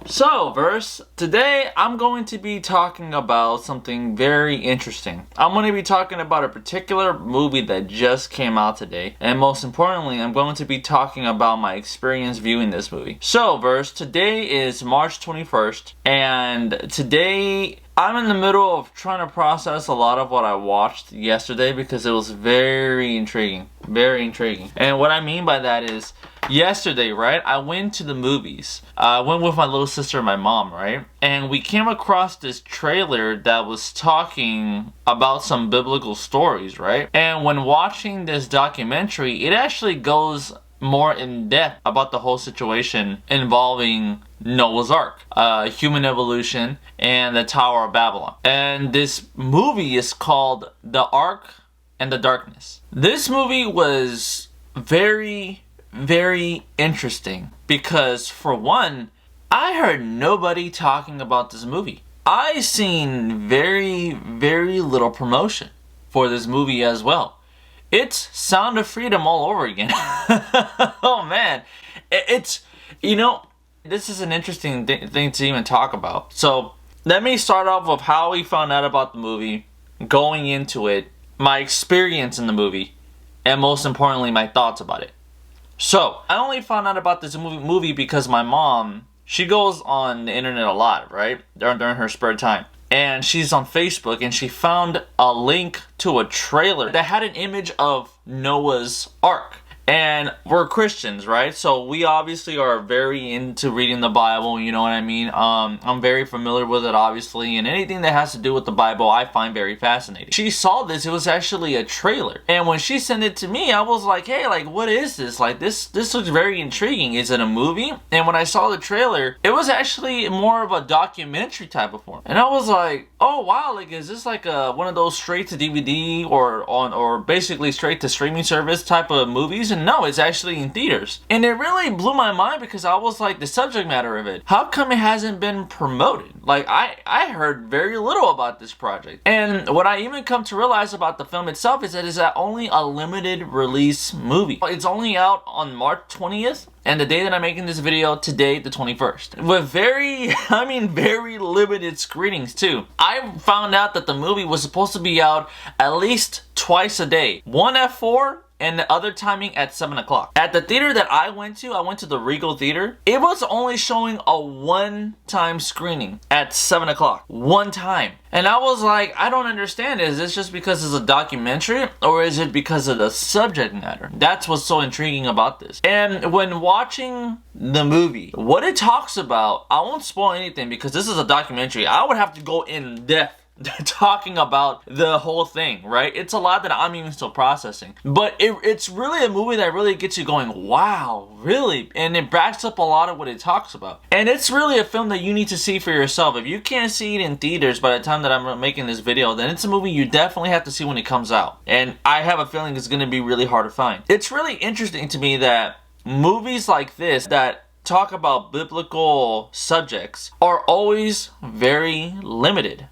So, Verse, today I'm going to be talking about something very interesting. I'm going to be talking about a particular movie that just came out today, and most importantly, I'm going to be talking about my experience viewing this movie. So, Verse, today is March 21st, and today I'm in the middle of trying to process a lot of what I watched yesterday because it was very intriguing. Very intriguing. And what I mean by that is, yesterday, right, I went to the movies. I went with my little sister and my mom, right? And we came across this trailer that was talking about some biblical stories, right? And when watching this documentary, it actually goes more in depth about the whole situation involving Noah's Ark, human evolution, and the Tower of Babylon. And this movie is called The Ark and The Darkness. This movie was very interesting because, for one, I heard nobody talking about this movie. I seen very little promotion for this movie as well. It's Sound of Freedom all over again. Oh man, it's, you know, this is an interesting thing to even talk about. So let me start off with how we found out about the movie, going into it, my experience in the movie, and most importantly, my thoughts about it. So, I only found out about this movie because my mom, she goes on the internet a lot, right? During her spare time. And she's on Facebook and she found a link to a trailer that had an image of Noah's Ark. And we're Christians, right? So we obviously are very into reading the Bible, you know what I mean? I'm very familiar with it, obviously, and anything that has to do with the Bible, I find very fascinating. She saw this, it was actually a trailer. And when she sent it to me, I was like, hey, like, what is this? Like, this looks very intriguing. Is it a movie? And when I saw the trailer, it was actually more of a documentary type of form. And I was like, oh, wow, like, is this like one of those straight to DVD or basically straight to streaming service type of movies? And no, it's actually in theaters. And it really blew my mind because I was like, the subject matter of it, how come it hasn't been promoted? Like, I heard very little about this project. And what I even come to realize about the film itself is that it's only a limited release movie. It's only out on March 20th. And the day that I'm making this video, today, the 21st. With very limited screenings too. I found out that the movie was supposed to be out at least twice a day. One at 4 and the other timing at 7 o'clock. At the theater that I went to the Regal Theater. It was only showing a one-time screening at 7 o'clock. One time. And I was like, I don't understand. Is this just because it's a documentary? Or is it because of the subject matter? That's what's so intriguing about this. And when watching the movie, what it talks about, I won't spoil anything because this is a documentary. I would have to go in depth talking about the whole thing, right? It's a lot that I'm even still processing. But it's really a movie that really gets you going, wow, really? And it backs up a lot of what it talks about. And it's really a film that you need to see for yourself. If you can't see it in theaters by the time that I'm making this video, then it's a movie you definitely have to see when it comes out. And I have a feeling it's going to be really hard to find. It's really interesting to me that movies like this that talk about biblical subjects are always very limited.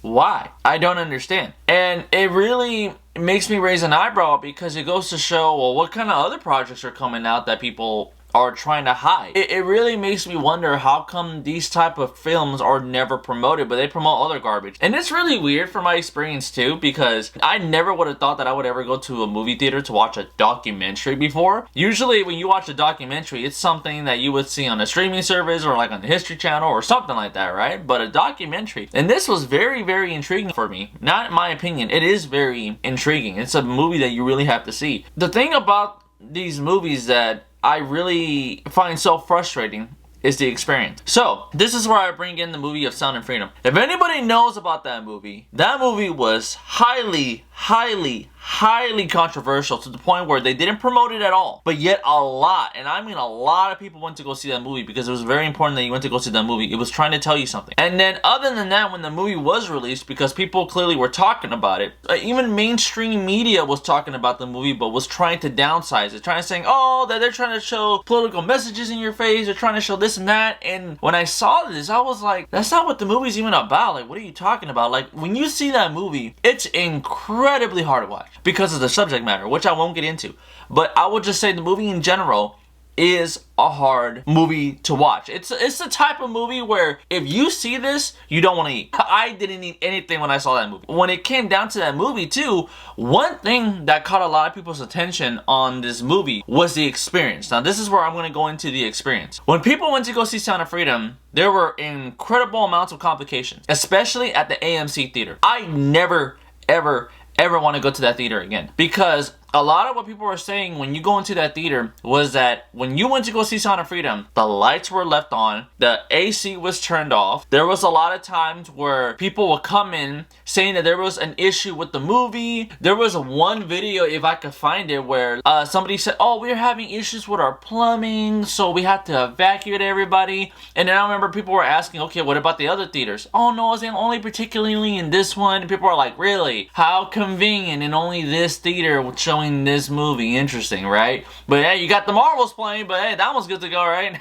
Why? I don't understand. And it really makes me raise an eyebrow because it goes to show, well, what kind of other projects are coming out that people are trying to hide. It really makes me wonder how come these type of films are never promoted, but they promote other garbage. And it's really weird from my experience too, because I never would have thought that I would ever go to a movie theater to watch a documentary before. Usually when you watch a documentary, it's something that you would see on a streaming service or like on the History Channel or something like that, right? But a documentary, and this was very, very intriguing for me. Not in my opinion, it is very intriguing. It's a movie that you really have to see. The thing about these movies that I really find so frustrating is the experience. So, this is where I bring in the movie of Sound and Freedom. If anybody knows about that movie was highly controversial to the point where they didn't promote it at all. But yet a lot, and I mean a lot of people went to go see that movie because it was very important that you went to go see that movie. It was trying to tell you something. And then other than that, when the movie was released, because people clearly were talking about it, even mainstream media was talking about the movie but was trying to downsize it. Trying to say, oh, that they're trying to show political messages in your face. They're trying to show this and that. And when I saw this, I was like, that's not what the movie's even about. Like, what are you talking about? Like, when you see that movie, it's incredibly hard to watch because of the subject matter, which I won't get into. But I would just say the movie in general is a hard movie to watch. It's the type of movie where if you see this, you don't want to eat. I didn't eat anything when I saw that movie. When it came down to that movie too, one thing that caught a lot of people's attention on this movie was the experience. Now this is where I'm going to go into the experience. When people went to go see Sound of Freedom, there were incredible amounts of complications, especially at the AMC theater. I never, ever want to go to that theater again, because a lot of what people were saying when you go into that theater was that when you went to go see Sound of Freedom, the lights were left on, the AC was turned off. There was a lot of times where people would come in saying that there was an issue with the movie. There was one video, if I could find it, where somebody said, oh, we're having issues with our plumbing, so we had to evacuate everybody. And then I remember people were asking, okay, what about the other theaters? Oh no, it's only particularly in this one. And people are like, really? How convenient, and only this theater was showing this movie. Interesting, right? But hey, you got the Marvels playing, but hey, that one's good to go, right?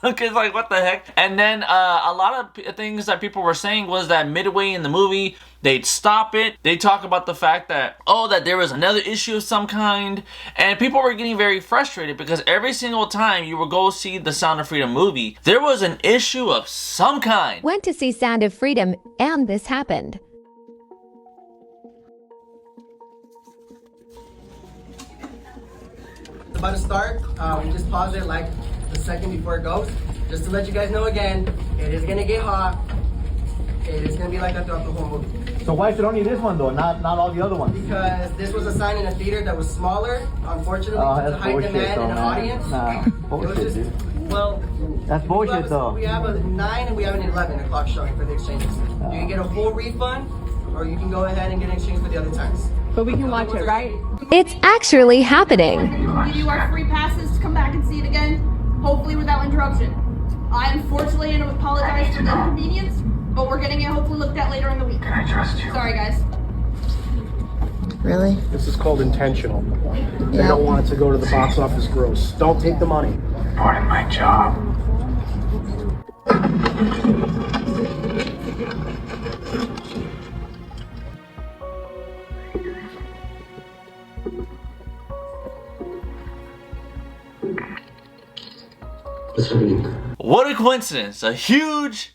Okay, like what the heck? And then a lot of things that people were saying was that midway in the movie, they'd stop it. They talk about the fact that, oh, that there was another issue of some kind. And people were getting very frustrated because every single time you would go see the Sound of Freedom movie, there was an issue of some kind. Went to see Sound of Freedom, and this happened. About to start. We just pause it like a second before it goes, just to let you guys know again, it is gonna get hot. It is gonna be like that throughout the whole movie. So why is it only this one though, not all the other ones? Because this was assigned in a theater that was smaller, unfortunately, due to high demand and an audience. Nah, bullshit, it was just, dude. well, That's bullshit though. We have a 9 and we have an 11 o'clock showing for the exchanges. You can get a full refund, or you can go ahead and get an exchange for the other times. But we can watch it, right? It's actually happening. Give you our free passes to come back and see it again, hopefully without interruption. I unfortunately apologize for the inconvenience, but we're getting it hopefully looked at later in the week. Can I trust you? Sorry, guys. Really? This is called intentional. They don't want it to go to the box office gross. Don't take the money. Part of my job. What a coincidence. A huge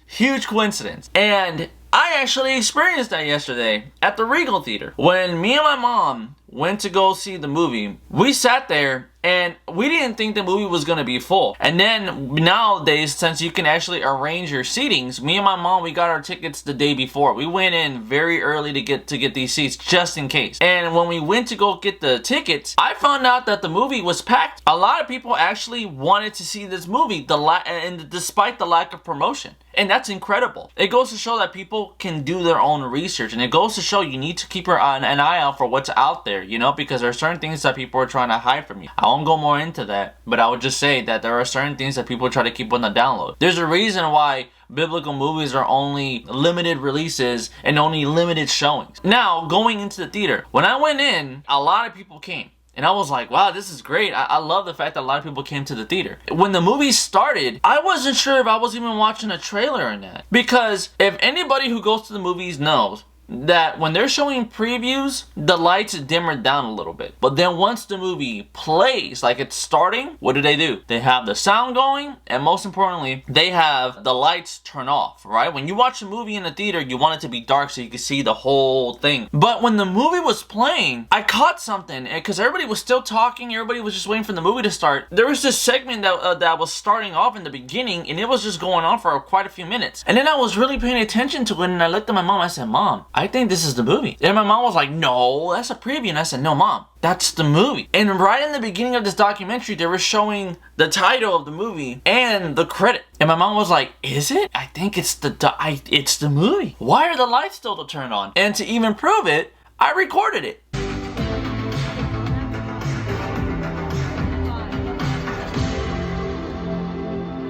coincidence. And I actually experienced that yesterday at the Regal Theater. When me and my mom went to go see the movie, we sat there and we didn't think the movie was gonna be full. And then nowadays, since you can actually arrange your seatings, me and my mom, we got our tickets the day before. We went in very early to get these seats just in case. And when we went to go get the tickets, I found out that the movie was packed. A lot of people actually wanted to see this movie, despite the lack of promotion. And that's incredible. It goes to show that people can do their own research, and it goes to show you need to keep an eye out for what's out there, you know, because there are certain things that people are trying to hide from you. I won't go more into that, but I would just say that there are certain things that people try to keep on the download. There's a reason why biblical movies are only limited releases and only limited showings. Now, going into the theater, when I went in, a lot of people came. And I was like, wow, this is great. I love the fact that a lot of people came to the theater. When the movie started, I wasn't sure if I was even watching a trailer or not. Because if anybody who goes to the movies knows that when they're showing previews, the lights dimmer down a little bit. But then once the movie plays, like it's starting, what do? They have the sound going, and most importantly, they have the lights turn off, right? When you watch a movie in the theater, you want it to be dark so you can see the whole thing. But when the movie was playing, I caught something, because everybody was still talking, everybody was just waiting for the movie to start. There was this segment that was starting off in the beginning, and it was just going on for quite a few minutes. And then I was really paying attention to it, and I looked at my mom, I said, Mom, I think this is the movie. And my mom was like, no, that's a preview. And I said, no, Mom, that's the movie. And right in the beginning of this documentary, they were showing the title of the movie and the credit. And my mom was like, is it? I think it's the movie. Why are the lights still turned on? And to even prove it, I recorded it.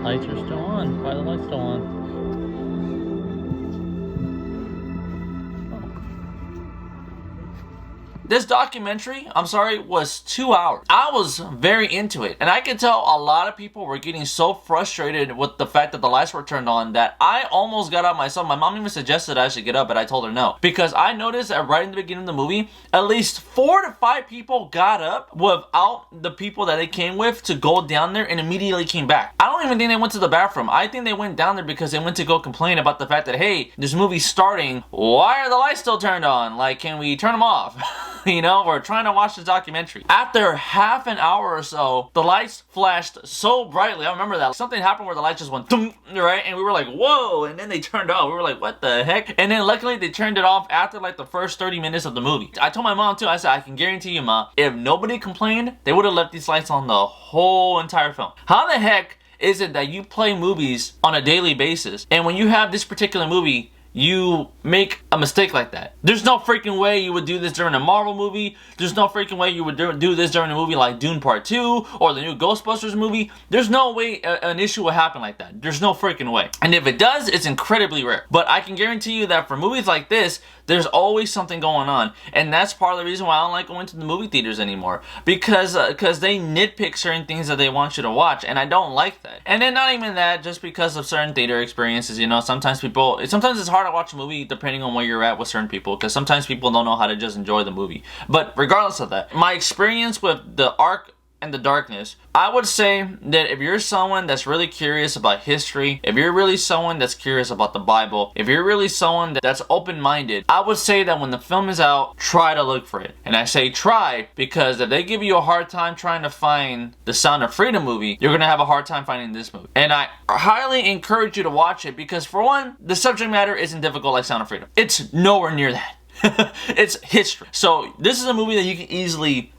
Lights are still on. Why are the lights still on? This documentary, I'm sorry, was 2 hours. I was very into it, and I could tell a lot of people were getting so frustrated with the fact that the lights were turned on that I almost got up myself. My mom even suggested I should get up, but I told her no, because I noticed that right in the beginning of the movie, at least 4 to 5 people got up without the people that they came with to go down there and immediately came back. I don't even think they went to the bathroom. I think they went down there because they went to go complain about the fact that, hey, this movie's starting. Why are the lights still turned on? Like, can we turn them off? You know, we're trying to watch the documentary. After half an hour or so, the lights flashed so brightly. I remember that. Something happened where the lights just went, right? And we were like, whoa. And then they turned off. We were like, what the heck? And then luckily they turned it off after like the first 30 minutes of the movie. I told my mom too, I said, I can guarantee you, Ma, if nobody complained, they would have left these lights on the whole entire film. How the heck is it that you play movies on a daily basis, and when you have this particular movie, you make a mistake like that? There's no freaking way you would do this during a Marvel movie. There's no freaking way you would do this during a movie like Dune Part 2 or the new Ghostbusters movie. There's no way an issue would happen like that. There's no freaking way. And if it does, it's incredibly rare. But I can guarantee you that for movies like this, there's always something going on. And that's part of the reason why I don't like going to the movie theaters anymore. Because they nitpick certain things that they want you to watch, and I don't like that. And then not even that, just because of certain theater experiences, you know, sometimes it's hard to watch a movie depending on where you're at with certain people, because sometimes people don't know how to just enjoy the movie. But regardless of that, my experience with the Ark and the Darkness, I would say that if you're someone that's really curious about history, if you're really someone that's curious about the Bible, if you're really someone that's open-minded, I would say that when the film is out, try to look for it. And I say try because if they give you a hard time trying to find the Sound of Freedom movie, you're gonna have a hard time finding this movie. And I highly encourage you to watch it because, for one, the subject matter isn't difficult like Sound of Freedom. It's nowhere near that. It's history. So this is a movie that you can easily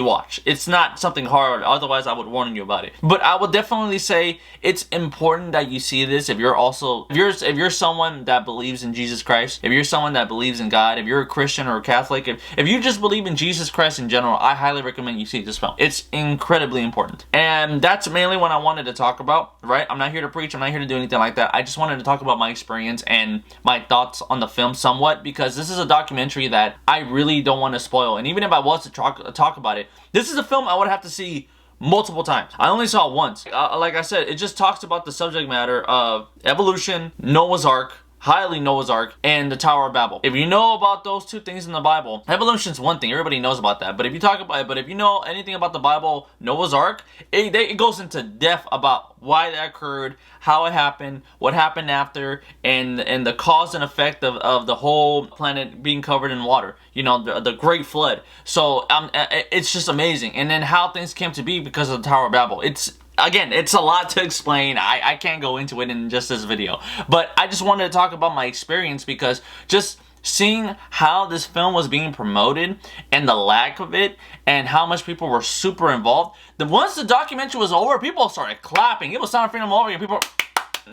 watch. It's not something hard, otherwise I would warn you about it. But I would definitely say it's important that you see this if you're someone that believes in Jesus Christ, if you're someone that believes in God, if you're a Christian or a Catholic, if you just believe in Jesus Christ in general, I highly recommend you see this film. It's incredibly important. And that's mainly what I wanted to talk about, right? I'm not here to preach, I'm not here to do anything like that. I just wanted to talk about my experience and my thoughts on the film somewhat, because this is a documentary that I really don't want to spoil. And even if I was to talk about it, this is a film I would have to see multiple times. I only saw it once. Like I said, it just talks about the subject matter of evolution, Noah's Ark, highly Noah's Ark, and the Tower of Babel. If you know about those two things in the Bible, evolution's one thing, everybody knows about that. But if you know anything about the Bible, Noah's Ark, it goes into depth about why that occurred, how it happened, what happened after, and the cause and effect of the whole planet being covered in water. You know, the Great Flood. So it's just amazing. And then how things came to be because of the Tower of Babel. Again, it's a lot to explain. I can't go into it in just this video. But I just wanted to talk about my experience, because just seeing how this film was being promoted and the lack of it and how much people were super involved. Once the documentary was over, people started clapping. It was Sound of Freedom over here. People,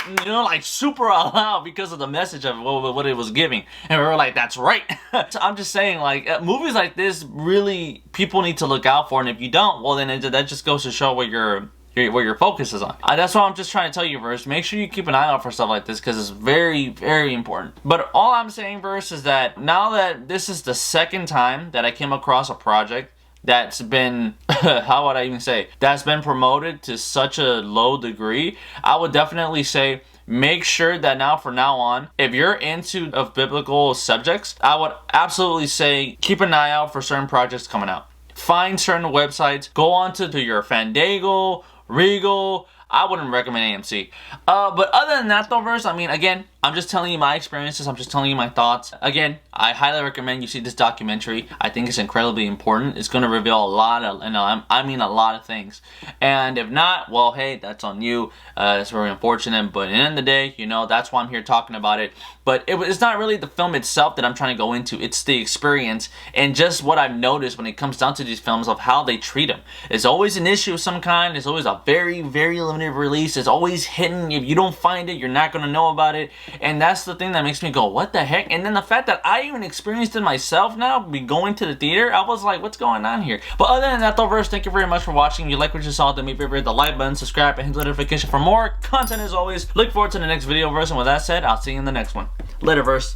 you know, like super loud because of the message of what it was giving. And we were like, that's right. So I'm just saying, like, movies like this, really, people need to look out for. And if you don't, well, then that just goes to show where your focus is on. That's what I'm just trying to tell you, Verse. Make sure you keep an eye out for stuff like this, because it's very, very important. But all I'm saying, Verse, is that now that this is the second time that I came across a project that's been, how would I even say, that's been promoted to such a low degree, I would definitely say make sure that from now on, if you're into biblical subjects, I would absolutely say keep an eye out for certain projects coming out. Find certain websites, go on to your Fandango, Regal. I wouldn't recommend AMC. But other than that though, Verse, I mean, again, I'm just telling you my experiences. I'm just telling you my thoughts. Again, I highly recommend you see this documentary. I think it's incredibly important. It's going to reveal a lot of, I mean a lot of things. And if not, well, hey, that's on you. It's very unfortunate. But at the end of the day, you know, that's why I'm here talking about it. But it's not really the film itself that I'm trying to go into. It's the experience and just what I've noticed when it comes down to these films of how they treat them. It's always an issue of some kind. It's always a very, very limited release. It's always hidden. If you don't find it, you're not going to know about it. And that's the thing that makes me go, what the heck? And then the fact that I even experienced it myself now, going to the theater, I was like, what's going on here? But other than that though, Verse, thank you very much for watching. If you like what you saw, then make sure to hit the like button, subscribe, and hit the notification for more content as always. Look forward to the next video, Verse. And with that said, I'll see you in the next one. Later, Verse.